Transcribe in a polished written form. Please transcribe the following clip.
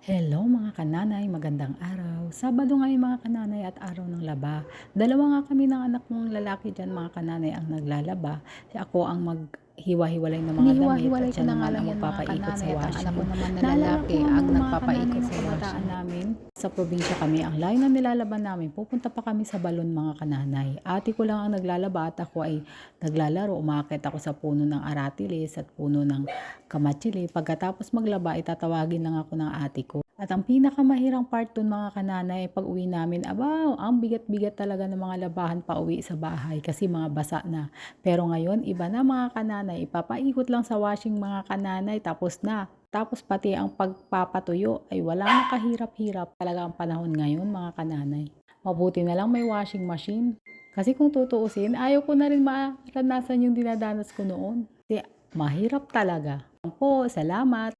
Hello mga kananay, magandang araw. Sabado ngayon mga kananay at araw ng laba. Dalawa nga kami ng anak mong lalaki dyan mga kananay ang naglalaba. Ako ang maghiwa-hiwalay ng mga damit at Hiniwa-hiwalay ko siya na nga naman lang ang 'yan mga magpapaikot sa kananay at ang anak ko washing. naman na Naalala ko lalaki nga ang noon mga kananay nagpapaikot ng sa kabataan washing. namin. Sa probinsya kami, ang layo na nilalaban namin, pupunta pa kami sa balon mga kananay. Ate ko lang ang naglalaba at ako ay naglalaro. Umaakit ako sa puno ng aratilis at puno ng kamatsili. Pagkatapos maglaba, itatawagin lang ako ng ate ko. At ang pinakamahirang part dun mga kananay, pag uwi namin, abaw, ang bigat-bigat talaga ng mga labahan pa uwi sa bahay kasi mga basa na. Pero ngayon, iba na mga kananay, ipapaikot lang sa washing mga kananay, tapos na. Tapos pati ang pagpapatuyo ay wala na kahirap-hirap talaga ang panahon ngayon mga kananay. Mabuti na lang may washing machine. Kasi kung tutuusin, ayaw ko na rin maranasan yung dinadanas ko noon. Kasi mahirap talaga. Po, salamat.